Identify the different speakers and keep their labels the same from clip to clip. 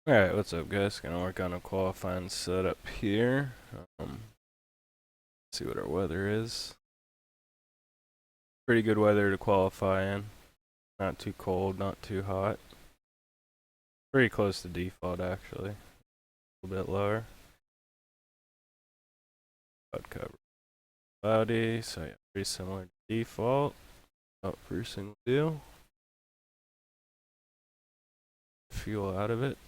Speaker 1: Alright, what's up guys? Gonna work on a qualifying setup here. See what our weather is. Pretty good weather to qualify in. Not too cold, not too hot. Pretty close to default actually. A little bit lower. Cloud cover. Cloudy, so yeah, pretty similar to default. Up first single deal. Fuel out of it.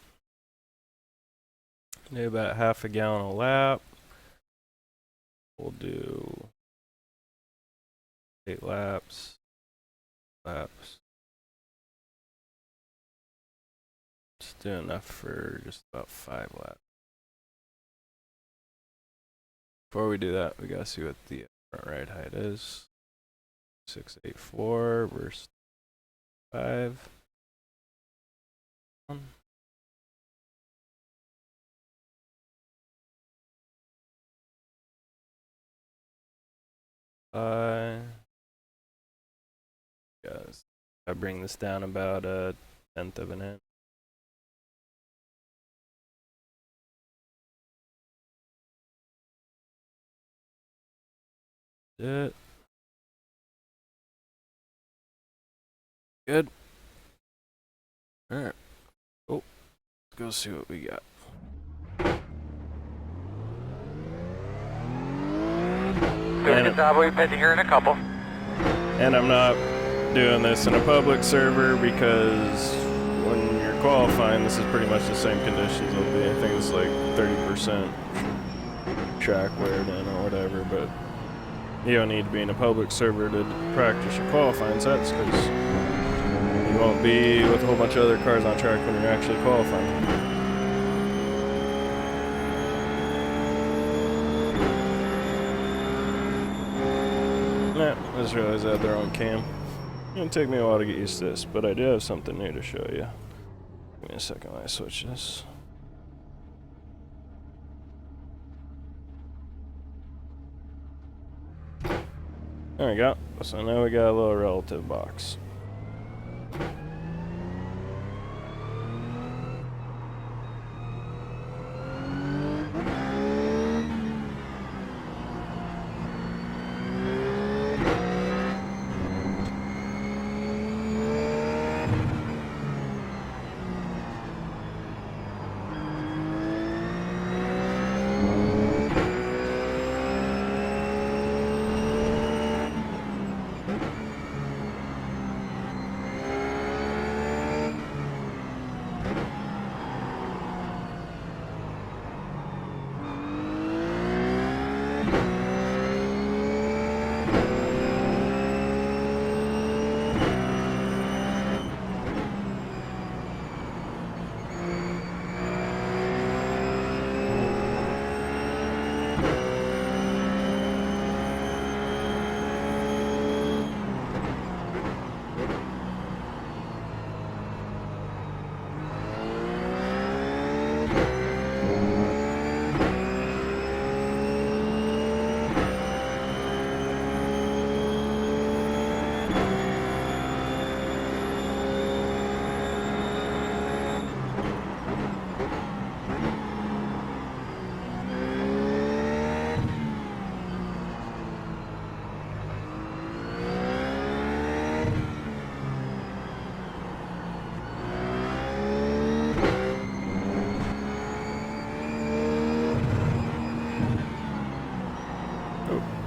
Speaker 1: Do about half a gallon a lap. We'll do 8 laps. Just do enough for just about 5 laps. Before we do that, we gotta see what the front ride height is. 684 versus 5. Guys, I bring this down about a 1/10 of an inch. It. Good. Alright. Oh, let's go see what we got.
Speaker 2: Doing a good job. We've been here in a couple.
Speaker 1: And I'm not doing this in a public server because when you're qualifying, this is pretty much the same conditions will be. I think it's like 30% track wear in or whatever, but you don't need to be in a public server to practice your qualifying sets because you won't be with a whole bunch of other cars on track when you're actually qualifying. Yeah, I just realized I had their own cam. It's gonna take me a while to get used to this, but I do have something new to show you. Give me a second while I switch this. There we go. So now we got a little relative box.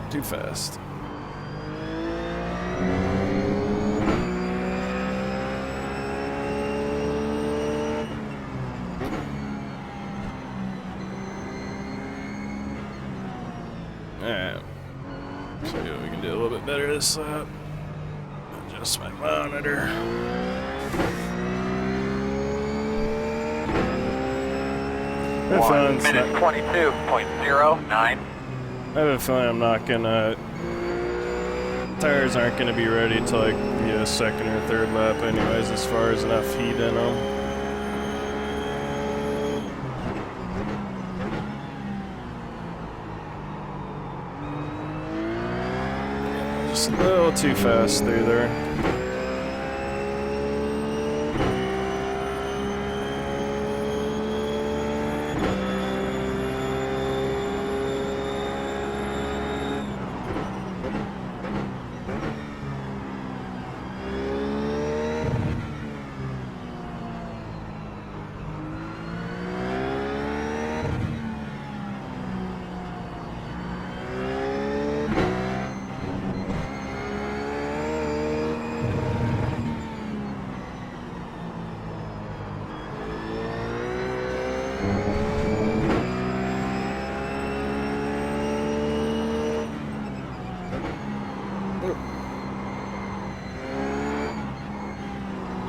Speaker 1: Too fast. Alright. See what we can do a little bit better this lap. Adjust my monitor. Have
Speaker 2: 1 minute 22.09.
Speaker 1: I have a feeling I'm not gonna. Tires aren't gonna be ready till like the second or third lap, anyways, as far as enough heat in them. Just a little too fast through there.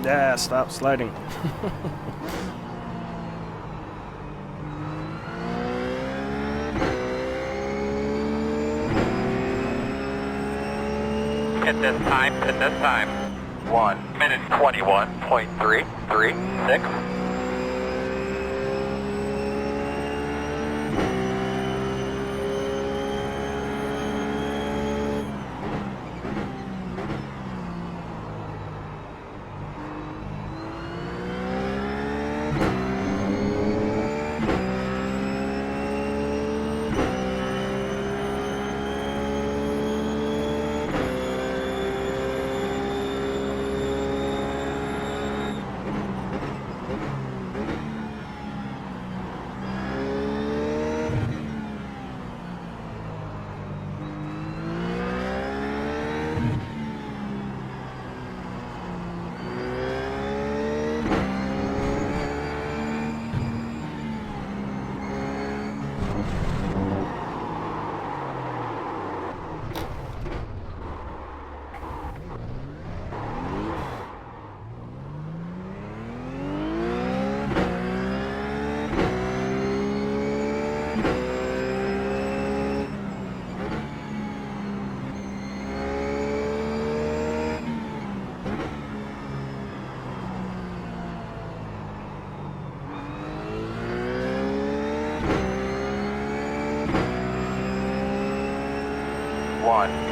Speaker 1: Yeah, stop sliding.
Speaker 2: Hit this time, hit this time. 1 minute 21.336.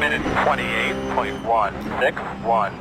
Speaker 2: Minute 28.161.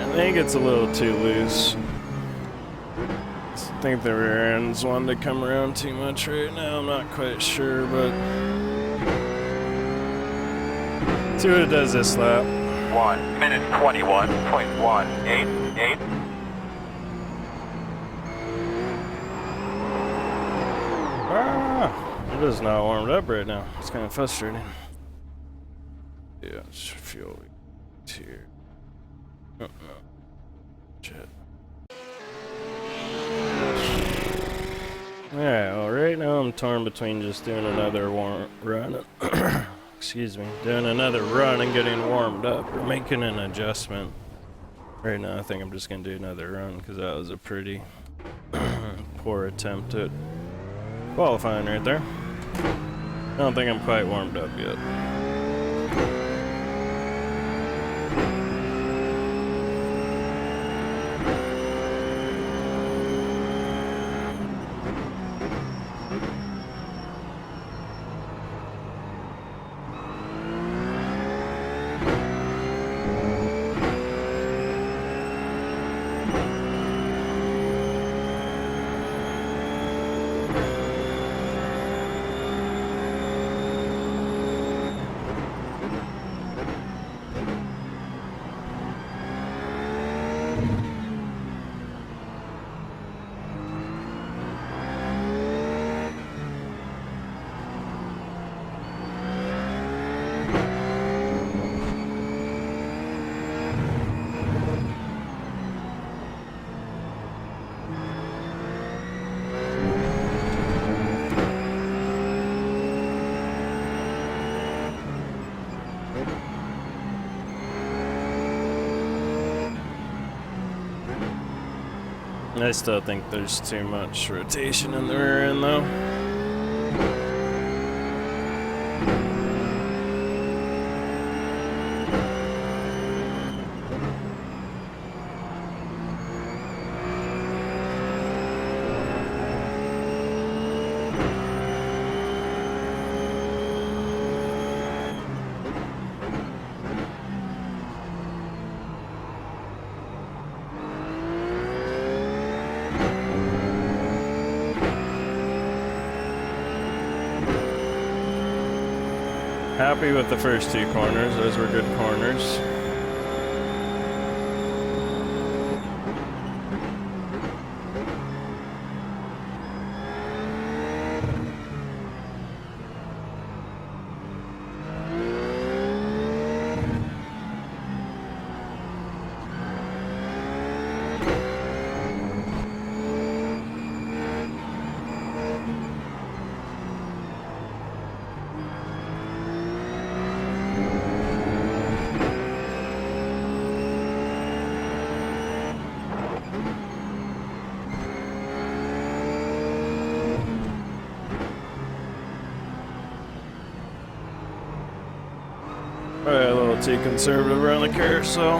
Speaker 1: I think it's a little too loose. I think the rear end's wanting to come around too much right now. I'm not quite sure, but see what it does this lap.
Speaker 2: 1 minute 21.188.
Speaker 1: It is not warmed up right now. It's kind of frustrating. Yeah, it's fuel here. Oh, no. Shit. Alright, well, right now I'm torn between just doing another run. Excuse me. Doing another run and getting warmed up, or making an adjustment. Right now, I think I'm just going to do another run, because that was a pretty poor attempt at qualifying right there. I don't think I'm quite warmed up yet. I still think there's too much rotation in the rear end though. Happy with the first two corners, those were good corners. Probably a little too conservative around the carousel.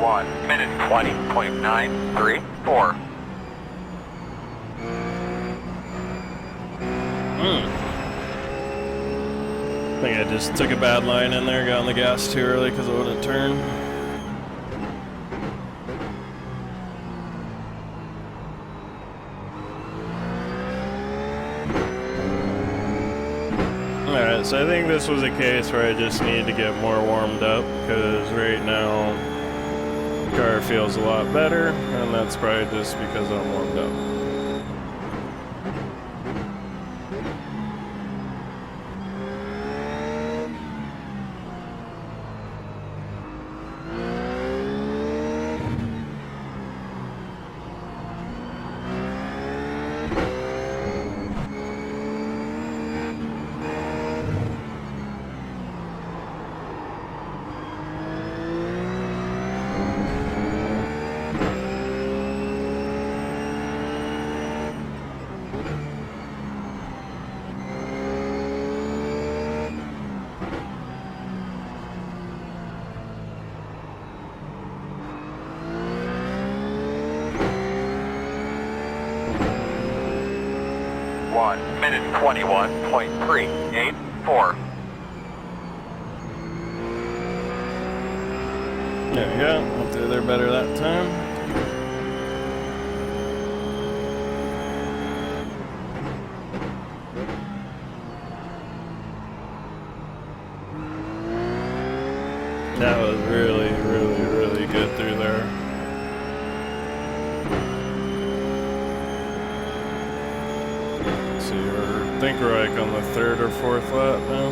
Speaker 2: 1 minute 20.934.
Speaker 1: I think I just took a bad line in there, got on the gas too early because it wouldn't turn. Alright, so I think this was a case where I just need to get more warmed up because right now the car feels a lot better, and that's probably just because I'm warmed up.
Speaker 2: Minute 21.384.
Speaker 1: There we go. Went through there better that time. That was really, really, really good through there. I think we're like on the third or fourth lap now.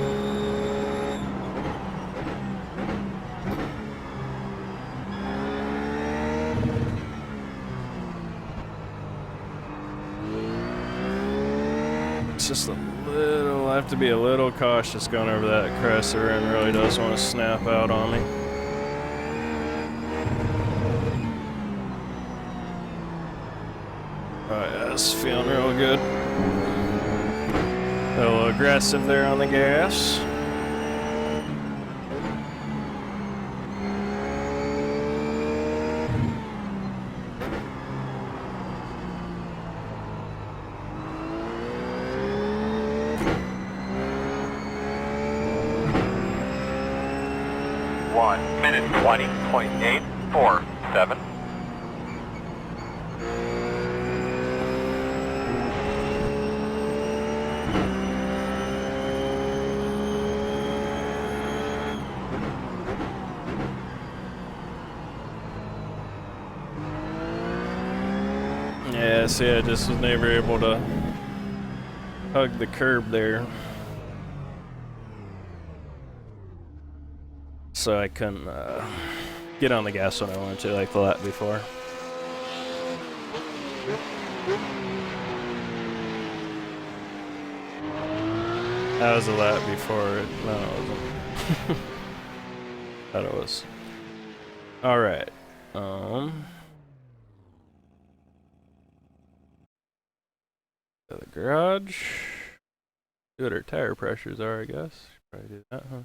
Speaker 1: It's just a little, I have to be a little cautious going over that crest. The rear end really does want to snap out on me. Oh yeah, it's feeling real good. A little aggressive there on the gas.
Speaker 2: Minute 20.847.
Speaker 1: Yeah, see, I just was never able to hug the curb there. So I couldn't get on the gas when I wanted to, like the lap before. That was the lap before it. No, it wasn't. Thought it was. Alright. To the garage. See what our tire pressures are, I guess. Probably do that, huh?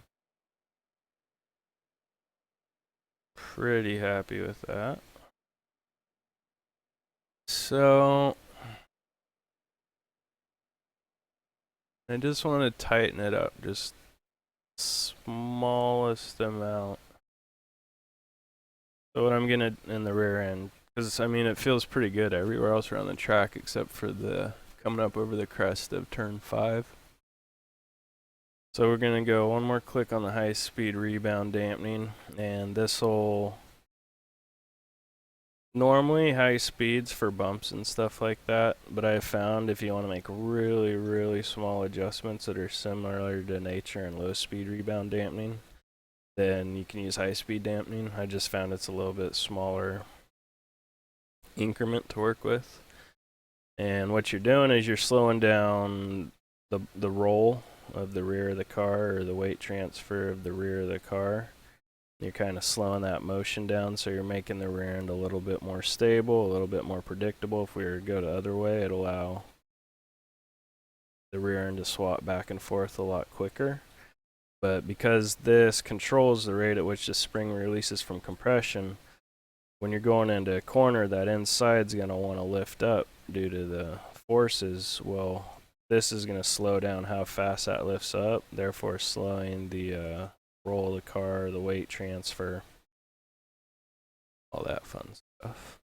Speaker 1: Pretty happy with that. So I just want to tighten it up, just smallest amount. So what I'm gonna in the rear end, because I mean it feels pretty good everywhere else around the track except for the coming up over the crest of turn 5. So we're gonna go one more click on the high speed rebound dampening, and this will normally high speeds for bumps and stuff like that, but I found if you want to make really small adjustments that are similar to nature and low speed rebound dampening, then you can use high speed dampening. I just found it's a little bit smaller increment to work with. And what you're doing is you're slowing down the roll of the rear of the car, or the weight transfer of the rear of the car. You're kind of slowing that motion down, so you're making the rear end a little bit more stable, a little bit more predictable. If we were to go the other way, it'd allow the rear end to swap back and forth a lot quicker. But because this controls the rate at which the spring releases from compression, when you're going into a corner, that inside's going to want to lift up due to the forces. Well, this is going to slow down how fast that lifts up, therefore slowing the roll of the car, the weight transfer, all that fun stuff.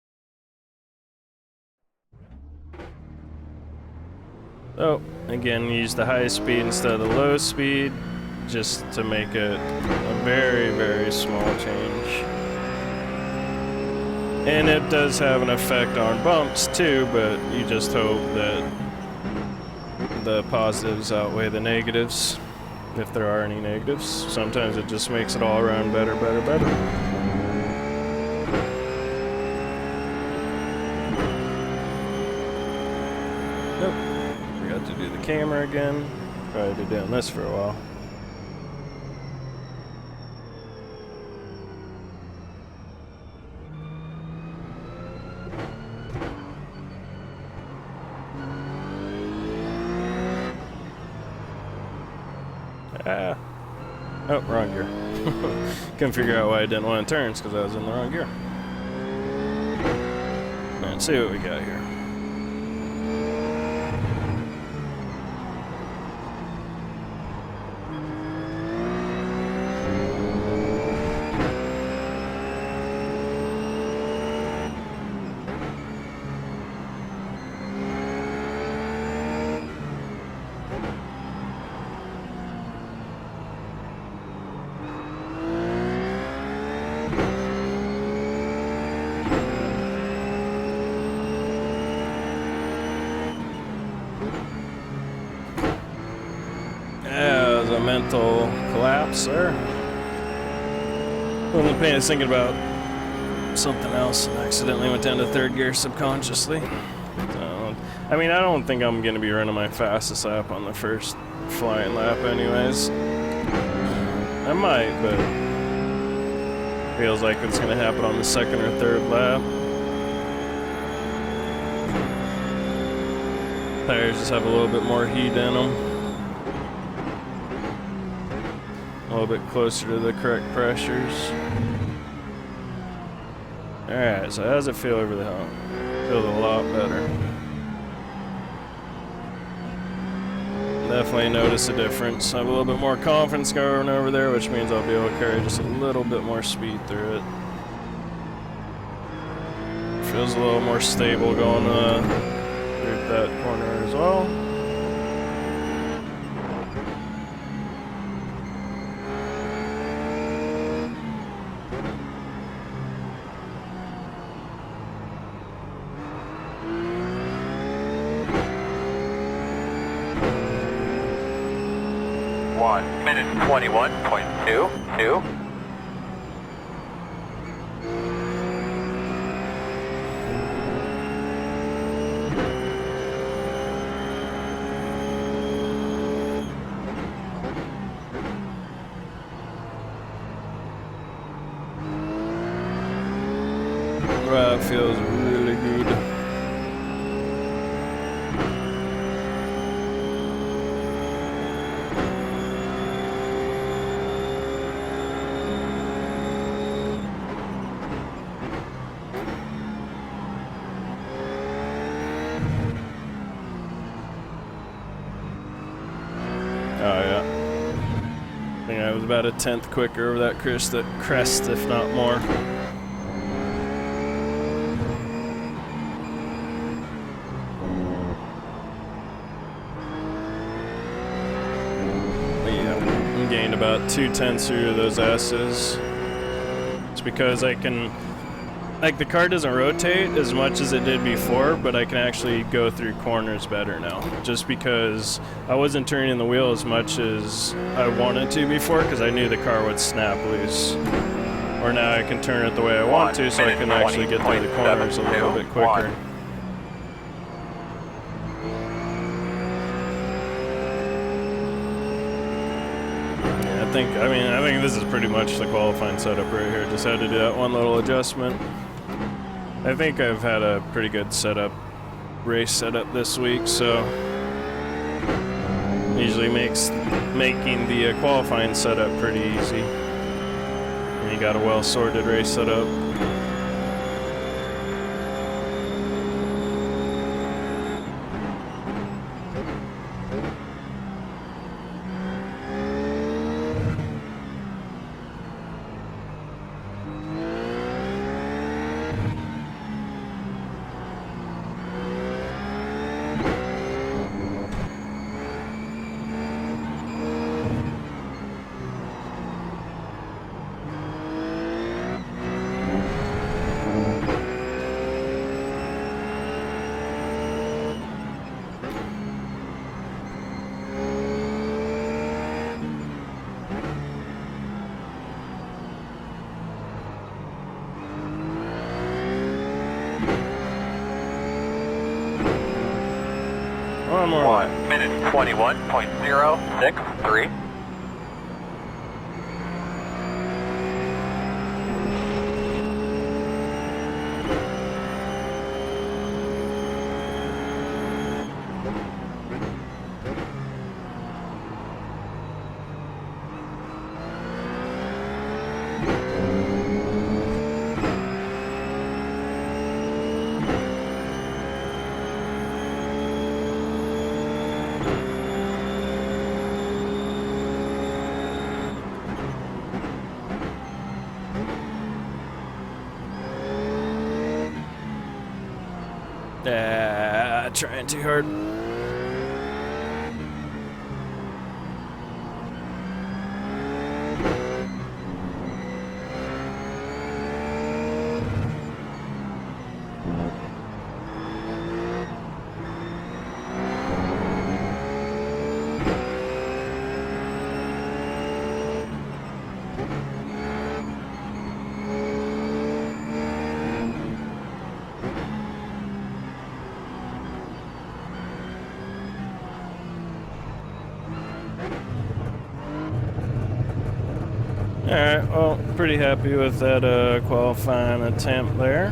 Speaker 1: So, again, use the high speed instead of the low speed, just to make it a very small change. And it does have an effect on bumps too, but you just hope that the positives outweigh the negatives, if there are any negatives. Sometimes it just makes it all around better. Nope, forgot to do the camera again. Probably be doing this for a while. Oh, wrong gear. Couldn't figure out why I didn't want to turn, because I was in the wrong gear. Let's see what we got here. Mental collapse there. I was thinking about something else and accidentally went down to third gear subconsciously. I mean, I don't think I'm going to be running my fastest lap on the first flying lap anyways. I might, but feels like it's going to happen on the second or third lap. Tires just have a little bit more heat in them. A little bit closer to the correct pressures. Alright, so how does it feel over the hump? Feels a lot better. Definitely notice a difference. I have a little bit more confidence going over there, which means I'll be able to carry just a little bit more speed through it. Feels a little more stable going through that corner as well.
Speaker 2: Minute 21.22.
Speaker 1: That feels really good. Oh yeah. I think I was about a 10th quicker over that crest, if not more. But yeah, I gained about 2/10 through those S's. It's because I can, like, the car doesn't rotate as much as it did before, but I can actually go through corners better now. Just because I wasn't turning the wheel as much as I wanted to before, because I knew the car would snap loose. Or now I can turn it the way I want to, so I can actually get through the corners a little bit quicker. Yeah, I think this is pretty much the qualifying setup right here. Just had to do that one little adjustment. I think I've had a pretty good race setup this week, so usually makes making the qualifying setup pretty easy. And you got a well-sorted race setup. One more lap.
Speaker 2: 1 minute 21.063.
Speaker 1: Trying too hard. Alright, well, pretty happy with that qualifying attempt there.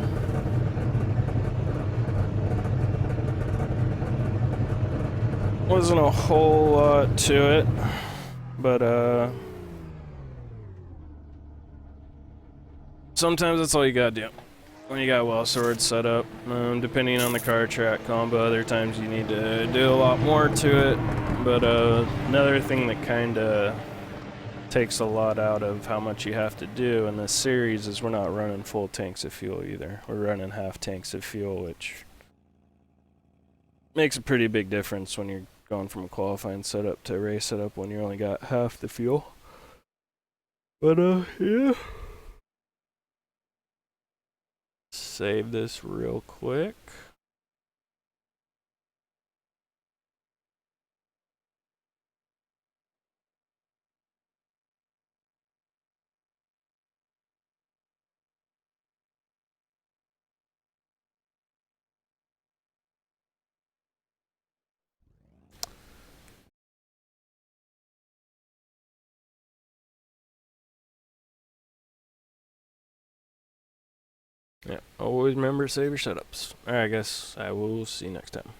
Speaker 1: Wasn't a whole lot to it, but sometimes that's all you gotta do when you got well-sorted set up. Depending on the car track combo, other times you need to do a lot more to it, but another thing that kinda takes a lot out of how much you have to do in this series is we're not running full tanks of fuel either. We're running half tanks of fuel, which makes a pretty big difference when you're going from a qualifying setup to a race setup when you only got half the fuel. But yeah. Save this real quick. Yeah, always remember to save your setups. Alright, guys, I will see you next time.